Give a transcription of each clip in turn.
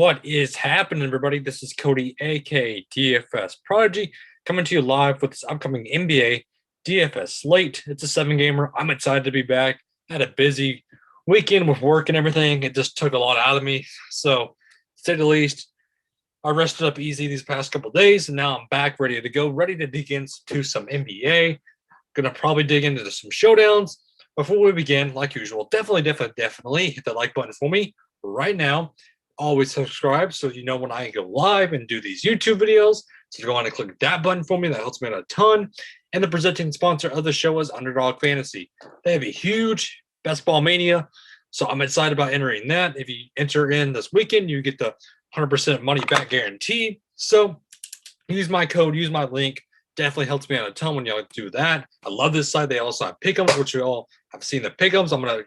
What is happening, everybody? This is Cody, aka DFS Prodigy, coming to you live with this upcoming NBA DFS slate. It's a 7-gamer. I'm excited to be back. I had a busy weekend with work and everything. It just took a lot out of me. So, to say the least, I rested up easy these past couple days, and now I'm back ready to go, ready to dig into some NBA. Gonna probably dig into some showdowns. Before we begin, like usual, definitely hit the like button for me right now. Always subscribe so you know when I go live and do these YouTube videos. So go on and click that button for me. That helps me out a ton. And the presenting sponsor of the show is Underdog Fantasy. They have a huge Best Ball Mania. So I'm excited about entering that. If you enter in this weekend, you get the 100% money back guarantee. So use my code, use my link. Definitely helps me out a ton when y'all do that. I love this site. They also have pick'ems, which you all have seen the pick'ems. I'm going to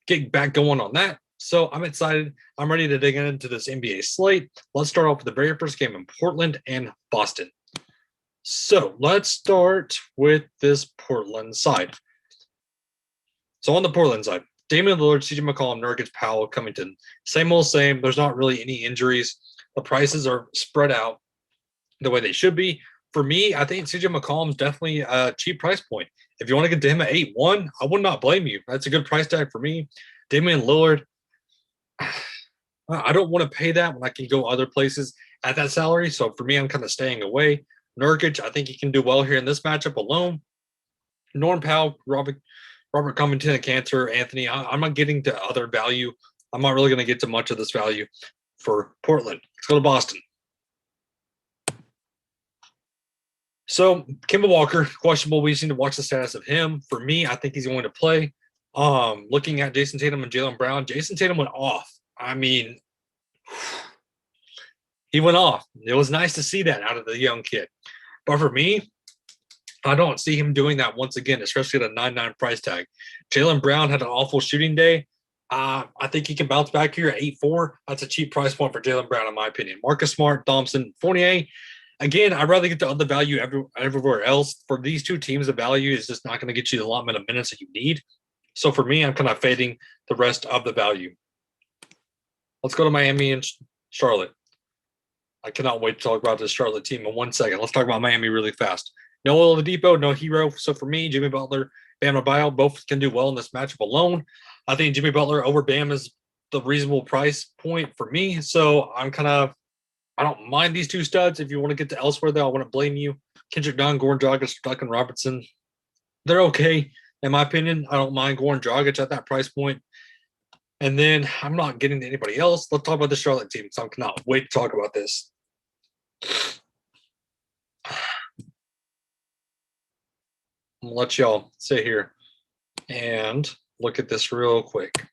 get back going on that. So I'm excited. I'm ready to dig into this NBA slate. Let's start off with the very first game in Portland and Boston. So let's start with this Portland side. So on the Portland side, Damian Lillard, CJ McCollum, Nurkic, Powell, Covington. Same old same. There's not really any injuries. The prices are spread out the way they should be. For me, I think CJ McCollum's definitely a cheap price point. If you want to get to him at 8-1, I would not blame you. That's a good price tag for me. Damian Lillard, I don't want to pay that when I can go other places at that salary. So for me, I'm kind of staying away. Nurkic, I think he can do well here in this matchup alone. Norm Powell, Robert Covington, Cantor, Anthony. I'm not getting to other value. I'm not really going to get to much of this value for Portland. Let's go to Boston. So Kemba Walker, questionable. We just need to watch the status of him. For me, I think he's going to play. Looking at Jason Tatum and Jaylen Brown, Jason Tatum went off. I mean, he went off. It was nice to see that out of the young kid. But for me, I don't see him doing that once again, especially at a 9-9 price tag. Jaylen Brown had an awful shooting day. I think he can bounce back here at 8-4. That's a cheap price point for Jaylen Brown, in my opinion. Marcus Smart, Thompson, Fournier. Again, I'd rather get the other value everywhere else. For these two teams, the value is just not going to get you the allotment of minutes that you need. So for me, I'm kind of fading the rest of the value. Let's go to Miami and Charlotte. I cannot wait to talk about this Charlotte team in 1 second. Let's talk about Miami really fast. No Oladipo, no Hero. So for me, Jimmy Butler, Bam Adebayo, both can do well in this matchup alone. I think Jimmy Butler over Bam is the reasonable price point for me. So I don't mind these two studs. If you want to get to elsewhere, though, I wouldn't blame you. Kendrick Nunn, Goran Dragic, Duncan Robertson, they're okay. In my opinion, I don't mind Goran Dragic at that price point. And then I'm not getting to anybody else. Let's talk about the Charlotte team. So I cannot wait to talk about this. I'm going to let y'all sit here and look at this real quick.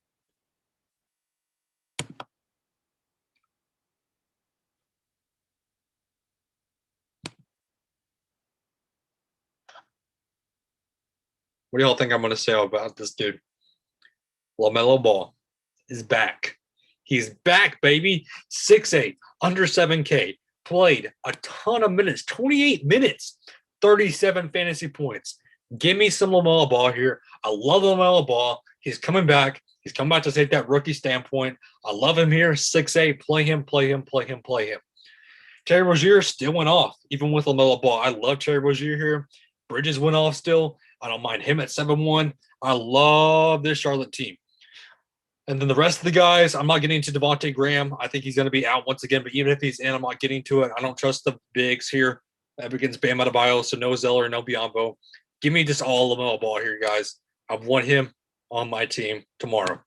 What do y'all think I'm going to say about this dude? LaMelo Ball is back. He's back, baby. 6'8", under 7K. Played a ton of minutes, 28 minutes, 37 fantasy points. Give me some LaMelo Ball here. I love LaMelo Ball. He's coming back. He's come back to take that rookie standpoint. I love him here. 6'8", play him. Terry Rozier still went off, even with LaMelo Ball. I love Terry Rozier here. Bridges went off still. I don't mind him at 7-1. I love this Charlotte team. And then the rest of the guys, I'm not getting to Devontae Graham. I think he's going to be out once again. But even if he's in, I'm not getting to it. I don't trust the bigs here against Bam Adebayo. So no Zeller, no Biyombo. Give me just all LaMelo Ball here, guys. I want him on my team tomorrow.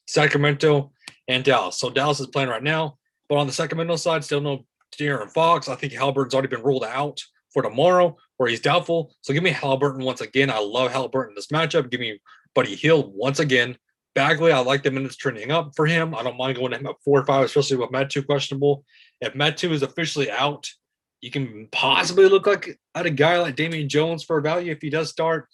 Sacramento and Dallas. So Dallas is playing right now. But on the Sacramento side, still no De'Aaron Fox. I think Halliburton's already been ruled out for tomorrow, where he's doubtful. So give me Halliburton once again. I love Halliburton in this matchup. Give me Buddy Hield once again. Bagley, I like the minutes trending up for him. I don't mind going to him at 4 or 5, especially with Metu questionable. If Metu is officially out, you can possibly look like at a guy like Damian Jones for a value if he does start.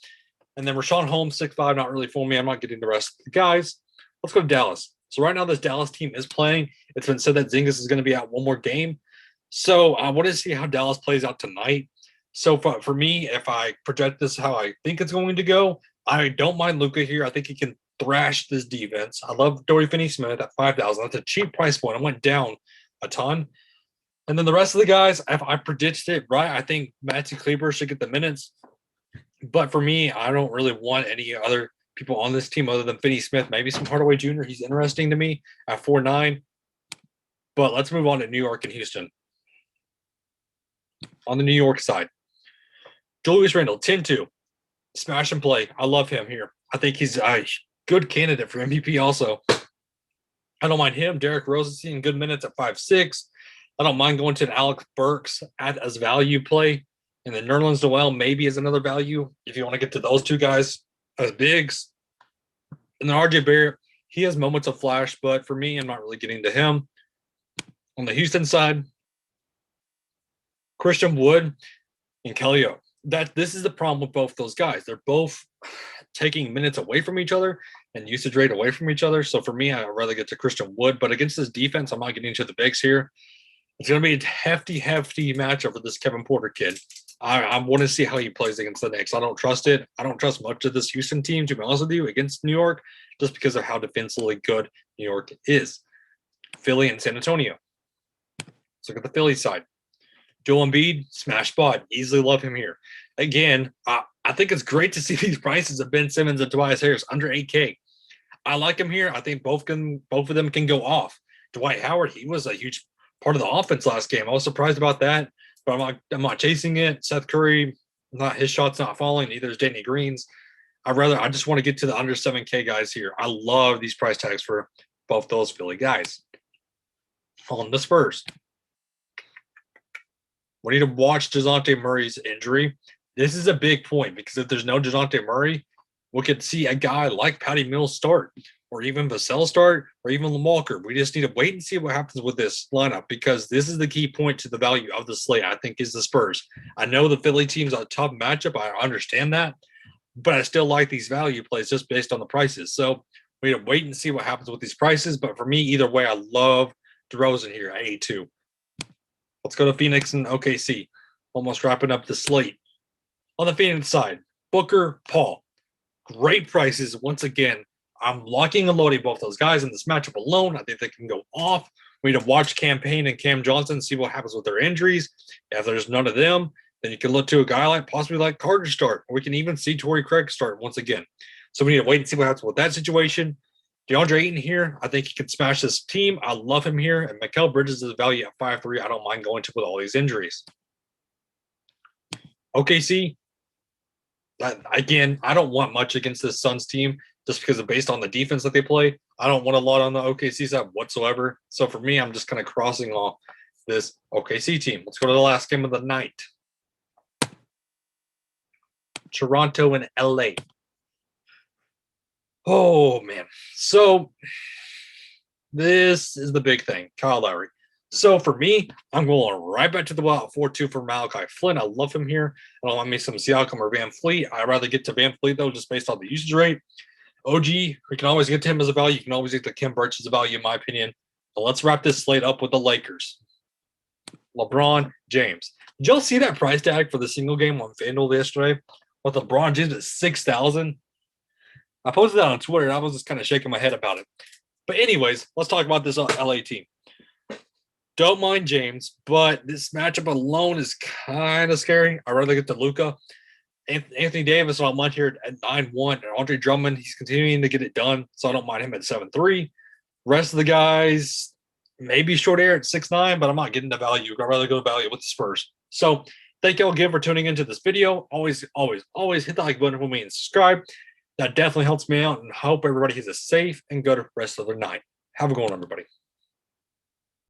And then Rashawn Holmes, 6'5", not really for me. I'm not getting the rest of the guys. Let's go to Dallas. So right now this Dallas team is playing. It's been said that Zingas is going to be out one more game. So I want to see how Dallas plays out tonight. So for me, if I project this how I think it's going to go, I don't mind Luka here. I think he can thrashed this defense. I love Dory Finney-Smith at 5,000. That's a cheap price point. I went down a ton. And then the rest of the guys, I predicted it right. I think Matthew Kleber should get the minutes. But for me, I don't really want any other people on this team other than Finney-Smith. Maybe some Hardaway Jr. He's interesting to me at 4.9. But let's move on to New York and Houston. On the New York side, Julius Randle, 10-2. Smash and play. I love him here. I think he's a good candidate for MVP also. I don't mind him. Derrick Rose is seeing good minutes at 5.6. I don't mind going to an Alec Burks as value play. And then Nerlens Noel maybe is another value if you want to get to those two guys as bigs. And then RJ Barrett, he has moments of flash, but for me, I'm not really getting to him. On the Houston side, Christian Wood and Kelly O. This is the problem with both those guys. They're both taking minutes away from each other and usage rate away from each other. So for me, I'd rather get to Christian Wood. But against this defense, I'm not getting to the bigs here. It's going to be a hefty matchup for this Kevin Porter kid. I want to see how he plays against the Knicks. I don't trust it. I don't trust much of this Houston team, to be honest with you, against New York, just because of how defensively good New York is. Philly and San Antonio. Let's look at the Philly side. Joel Embiid, smash spot. Easily love him here. Again, I think it's great to see these prices of Ben Simmons and Tobias Harris under 8K. I like him here. I think both of them can go off. Dwight Howard, he was a huge part of the offense last game. I was surprised about that, but I'm not chasing it. Seth Curry, his shot's not falling. Neither is Danny Green's. I just want to get to the under 7K guys here. I love these price tags for both those Philly guys. On the Spurs, we need to watch DeJounte Murray's injury. This is a big point because if there's no DeJounte Murray, we could see a guy like Patty Mills start, or even Vassell start, or even Walker. We just need to wait and see what happens with this lineup because this is the key point to the value of the slate, I think, is the Spurs. I know the Philly team's a tough matchup. I understand that, but I still like these value plays just based on the prices. So we need to wait and see what happens with these prices. But for me, either way, I love DeRozan here at 8.2. Let's go to Phoenix and OKC. Almost wrapping up the slate. On the Phoenix side, Booker, Paul. Great prices. Once again, I'm locking and loading both those guys in this matchup alone. I think they can go off. We need to watch Cam Payne and Cam Johnson, see what happens with their injuries. If there's none of them, then you can look to a guy possibly like Carter start, or we can even see Torrey Craig start once again. So we need to wait and see what happens with that situation. DeAndre Ayton here, I think he can smash this team. I love him here. And Mikal Bridges is a value at 5.3. I don't mind going to with all these injuries. OKC, again, I don't want much against this Suns team just because of based on the defense that they play. I don't want a lot on the OKC side whatsoever. So for me, I'm just kind of crossing off this OKC team. Let's go to the last game of the night. Toronto and LA. Oh, man. So this is the big thing. Kyle Lowry. So for me, I'm going right back to the well at 4.2 for Malachi Flynn. I love him here. I don't want me some Siakam or Van Fleet. I'd rather get to Van Fleet, though, just based on the usage rate. OG, we can always get to him as a value. You can always get to Kim Birch as a value, in my opinion. But let's wrap this slate up with the Lakers. LeBron James. Did y'all see that price tag for the single game on FanDuel yesterday? With LeBron James at 6,000? I posted that on Twitter, and I was just kind of shaking my head about it. But anyways, let's talk about this LA team. Don't mind James, but this matchup alone is kind of scary. I'd rather get to Luka. Anthony Davis, I don't mind here at 9.1. And Andre Drummond, he's continuing to get it done, so I don't mind him at 7.3. Rest of the guys, maybe short air at 6.9, but I'm not getting the value. I'd rather go to value with the Spurs. So thank you all again for tuning into this video. Always hit the like button for me and subscribe. That definitely helps me out, and hope everybody has a safe and good rest of their night. Have a good one, everybody.